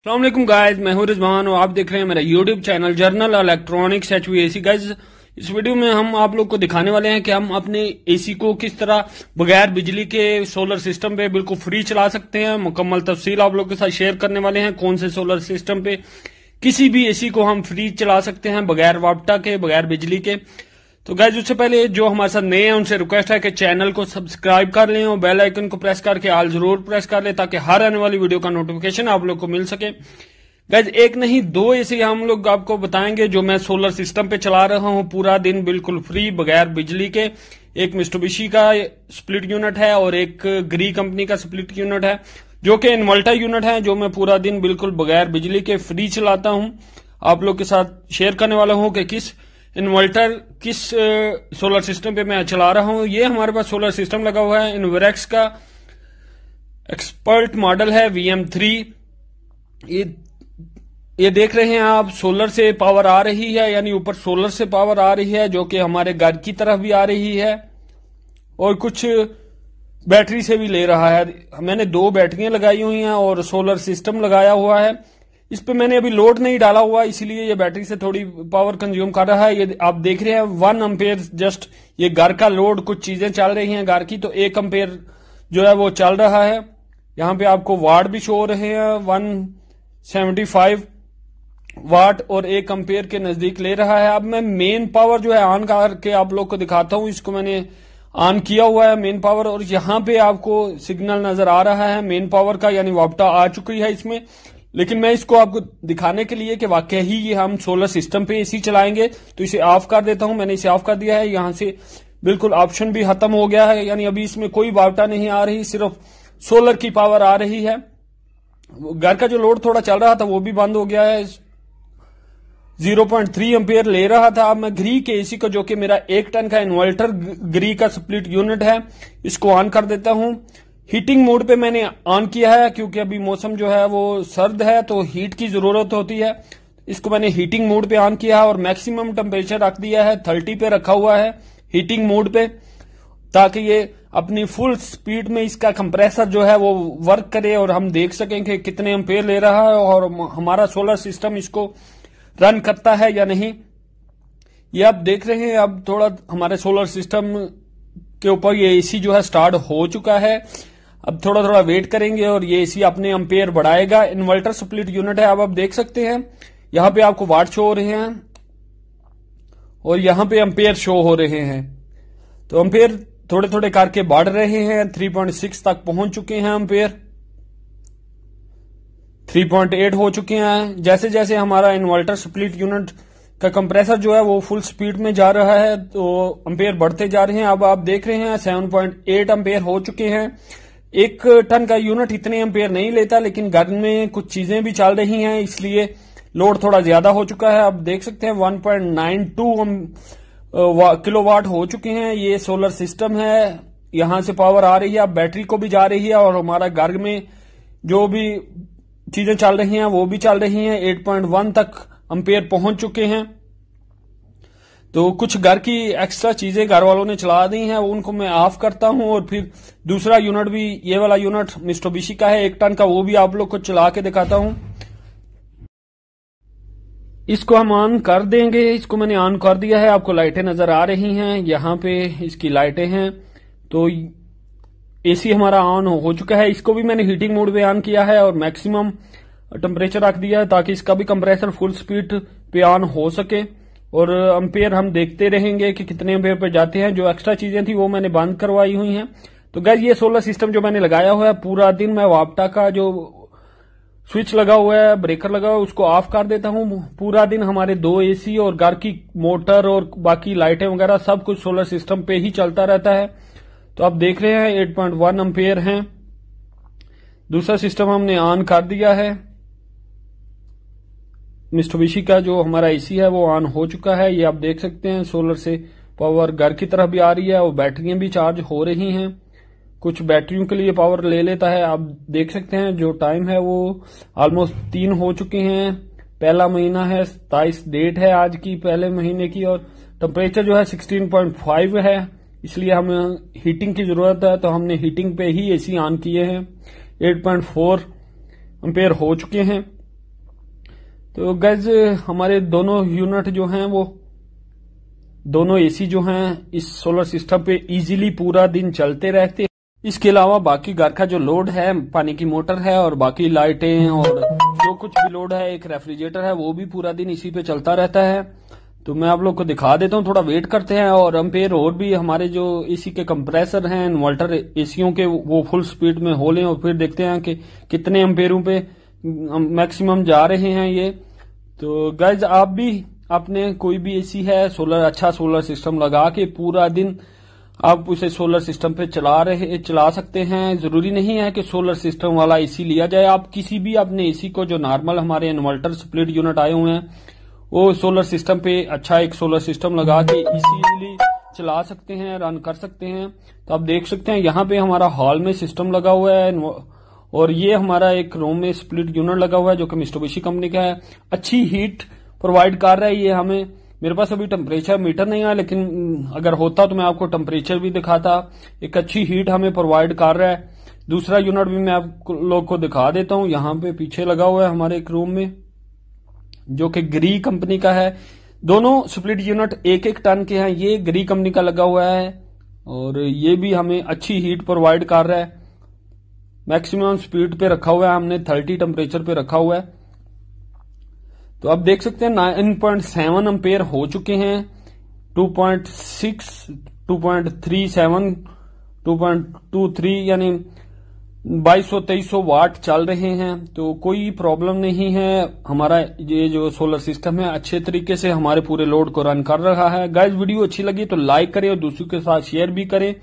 अस्सलाम वालेकुम गाइस, मैं हूं रिजवान और आप देख रहे हैं मेरा YouTube channel journal electronics HVAC। Guys, इस वीडियो में हम आप लोग को दिखाने वाले हैं कि हम अपने एसी को किस तरह बगैर बिजली के सोलर सिस्टम पे बिल्कुल फ्री चला सकते हैं। मुकम्मल तफसील आप लोग के साथ शेयर करने वाले हैं, कौन से सोलर सिस्टम पे किसी भी एसी को हम फ्री चला सकते हैं बगैर वापटा के, बगैर बिजली के। तो गाइस, उससे पहले जो हमारे साथ नए हैं उनसे रिक्वेस्ट है कि चैनल को सब्सक्राइब कर लें और बेल आइकन को प्रेस करके ऑल जरूर प्रेस कर लें ताकि हर आने वाली वीडियो का नोटिफिकेशन आप लोग को मिल सके। गाइस, एक नहीं दो ऐसे हम लोग आपको बताएंगे जो मैं सोलर सिस्टम पे चला रहा हूं पूरा दिन बिल्कुल फ्री बगैर बिजली के। एक मित्सुबिशी का स्प्लिट यूनिट है और एक ग्री कंपनी का स्प्लिट यूनिट है जो कि इन्वर्टर यूनिट है, जो मैं पूरा दिन बिल्कुल बगैर बिजली के फ्री चलाता हूं। आप लोग के साथ शेयर करने वाला हूं कि किस इन्वर्टर किस सोलर सिस्टम पे मैं चला रहा हूं। ये हमारे पास सोलर सिस्टम लगा हुआ है इन्वेरेक्स का एक्सपर्ट मॉडल है VM3। ये देख रहे हैं आप, सोलर से पावर आ रही है, यानी ऊपर सोलर से पावर आ रही है जो कि हमारे घर की तरफ भी आ रही है और कुछ बैटरी से भी ले रहा है। मैंने 2 बैटरियां लगाई हुई हैं और सोलर सिस्टम लगाया हुआ है। इस पे मैंने अभी लोड नहीं डाला हुआ, इसीलिए ये बैटरी से थोड़ी पावर कंज्यूम कर रहा है। ये आप देख रहे हैं 1 एम्पेयर जस्ट ये घर का लोड, कुछ चीजें चल रही हैं घर की, तो 1 एम्पेयर जो है वो चल रहा है। यहाँ पे आपको वाट भी शो हो रहे हैं, 175 वाट और 1 एम्पेयर के नजदीक ले रहा है। अब मैं मेन पावर जो है ऑन करके आप लोग को दिखाता हूं। इसको मैंने ऑन किया हुआ है मेन पावर, और यहाँ पे आपको सिग्नल नजर आ रहा है मेन पावर का, यानी वापटा आ चुकी है इसमें। लेकिन मैं इसको आपको दिखाने के लिए कि वाकई ही ये हम सोलर सिस्टम पे एसी चलाएंगे तो इसे ऑफ कर देता हूं। मैंने इसे ऑफ कर दिया है, यहां से बिल्कुल ऑप्शन भी खत्म हो गया है, यानी अभी इसमें कोई वापटा नहीं आ रही, सिर्फ सोलर की पावर आ रही है। घर का जो लोड थोड़ा चल रहा था वो भी बंद हो गया है, 0.3 एम्पेयर ले रहा था। अब मैं ग्री के एसी को, जो कि मेरा 1 टन का इन्वर्टर ग्री का स्प्लिट यूनिट है, इसको ऑन कर देता हूं। हीटिंग मोड पे मैंने ऑन किया है क्योंकि अभी मौसम जो है वो सर्द है तो हीट की जरूरत होती है। इसको मैंने हीटिंग मोड पे ऑन किया है और मैक्सिमम टेम्परेचर रख दिया है 30 पे रखा हुआ है हीटिंग मोड पे, ताकि ये अपनी फुल स्पीड में इसका कंप्रेसर जो है वो वर्क करे और हम देख सकें कि कितने एम्पेयर ले रहा है और हमारा सोलर सिस्टम इसको रन करता है या नहीं। ये आप देख रहे हैं, अब थोड़ा हमारे सोलर सिस्टम के ऊपर ये एसी जो है स्टार्ट हो चुका है। अब थोड़ा थोड़ा वेट करेंगे और ये एसी अपने एम्पेयर बढ़ाएगा। इन्वर्टर स्प्लिट यूनिट है, अब आप देख सकते हैं यहां पे आपको वाट शो हो रहे हैं और यहां पे एम्पेयर शो हो रहे हैं। तो एम्पेयर थोड़े थोड़े करके बढ़ रहे हैं, 3.6 तक पहुंच चुके हैं एम्पेयर, 3.8 हो चुके हैं। जैसे जैसे हमारा इन्वर्टर स्प्लिट यूनिट का कंप्रेसर जो है वो फुल स्पीड में जा रहा है तो एम्पेयर बढ़ते जा रहे हैं। अब आप देख रहे हैं 7.8 एम्पेयर हो चुके हैं। 1 टन का यूनिट इतने एम्पेयर नहीं लेता, लेकिन घर में कुछ चीजें भी चल रही हैं इसलिए लोड थोड़ा ज्यादा हो चुका है। आप देख सकते हैं 1.92 किलोवाट हो चुके हैं। ये सोलर सिस्टम है, यहां से पावर आ रही है, अब बैटरी को भी जा रही है और हमारा घर में जो भी चीजें चल रही हैं वो भी चल रही हैं। 8.1 तक एम्पेयर पहुंच चुके हैं। तो कुछ घर की एक्स्ट्रा चीजें घर वालों ने चला दी हैं, उनको मैं ऑफ करता हूं और फिर दूसरा यूनिट भी, ये वाला यूनिट मित्सुबिशी का है 1 टन का, वो भी आप लोग को चला के दिखाता हूं। इसको हम ऑन कर देंगे। इसको मैंने ऑन कर दिया है, आपको लाइटें नजर आ रही हैं, यहां पे इसकी लाइटें हैं। तो एसी हमारा ऑन हो चुका है। इसको भी मैंने हीटिंग मोड पे ऑन किया है और मैक्सिमम टेम्परेचर रख दिया है ताकि इसका भी कंप्रेसर फुल स्पीड पे ऑन हो सके और एम्पेयर हम देखते रहेंगे कि कितने एम्पेयर पे जाते हैं। जो एक्स्ट्रा चीजें थी वो मैंने बंद करवाई हुई हैं। तो गाइस, ये सोलर सिस्टम जो मैंने लगाया हुआ है पूरा दिन मैं वापटा का जो स्विच लगा हुआ है, ब्रेकर लगा हुआ है, उसको ऑफ कर देता हूं। पूरा दिन हमारे 2 एसी और घर की मोटर और बाकी लाइटें वगैरह सब कुछ सोलर सिस्टम पे ही चलता रहता है। तो आप देख रहे हैं 8.1 एम्पेयर हैं। दूसरा सिस्टम हमने ऑन कर दिया है। मित्सुबिशी का जो हमारा एसी है वो ऑन हो चुका है। ये आप देख सकते हैं सोलर से पावर घर की तरफ भी आ रही है और बैटरियां भी चार्ज हो रही हैं। कुछ बैटरियों के लिए पावर ले लेता है। आप देख सकते हैं जो टाइम है वो ऑलमोस्ट 3 हो चुके हैं। पहला महीना है, 27 डेट है आज की, पहले महीने की, और टेम्परेचर जो है 16.5 है, इसलिए हमें हीटिंग की जरूरत है तो हमने हीटिंग पे ही एसी ऑन किए हैं। 8.4 एम्पेयर हो चुके हैं। तो गाइस हमारे दोनों यूनिट जो हैं वो दोनों एसी जो हैं इस सोलर सिस्टम पे इजीली पूरा दिन चलते रहते हैं। इसके अलावा बाकी घर का जो लोड है, पानी की मोटर है और बाकी लाइटें और जो कुछ भी लोड है, एक रेफ्रिजरेटर है, वो भी पूरा दिन इसी पे चलता रहता है। तो मैं आप लोग को दिखा देता हूँ, थोड़ा वेट करते हैं। और एम्पेयर और भी हमारे जो एसी के कंप्रेसर हैं, इन्वर्टर एसीओं के, वो फुल स्पीड में हो लें और फिर देखते हैं कि कितने एम्पेयरों पे मैक्सिमम जा रहे हैं ये। तो गाइज आप भी अपने कोई भी एसी है, अच्छा सोलर सिस्टम लगा के पूरा दिन आप उसे सोलर सिस्टम पे चला सकते हैं। जरूरी नहीं है कि सोलर सिस्टम वाला एसी लिया जाए। आप किसी भी अपने एसी को, जो नॉर्मल हमारे इन्वर्टर स्प्लिट यूनिट आए हुए हैं, वो सोलर सिस्टम पे अच्छा एक सोलर सिस्टम लगा के इजीली चला सकते हैं, रन कर सकते हैं। तो आप देख सकते हैं यहाँ पे हमारा हॉल में सिस्टम लगा हुआ है और ये हमारा एक रूम में स्प्लिट यूनिट लगा हुआ है जो कि मित्सुबिशी कंपनी का है। अच्छी हीट प्रोवाइड कर रहा है ये हमें। मेरे पास अभी टेम्परेचर मीटर नहीं है, लेकिन अगर होता तो मैं आपको टेम्परेचर भी दिखाता। एक अच्छी हीट हमें प्रोवाइड कर रहा है। दूसरा यूनिट भी मैं आप लोग को दिखा देता हूं, यहाँ पे पीछे लगा हुआ है हमारे एक रूम में, जो कि ग्री कंपनी का है। दोनों स्प्लिट यूनिट 1-1 टन के हैं। ये ग्री कंपनी का लगा हुआ है और ये भी हमें अच्छी हीट प्रोवाइड कर रहा है। मैक्सिमम स्पीड पे रखा हुआ है हमने, 30 टेम्परेचर पे रखा हुआ है। तो आप देख सकते हैं 9.7 एम्पेयर हो चुके हैं। 2.6, 2.37, 2.23 यानी 2200-2300 वाट चल रहे हैं। तो कोई प्रॉब्लम नहीं है। हमारा ये जो सोलर सिस्टम है अच्छे तरीके से हमारे पूरे लोड को रन कर रहा है। गाइस वीडियो अच्छी लगी तो लाइक करें और दूसरों के साथ शेयर भी करें।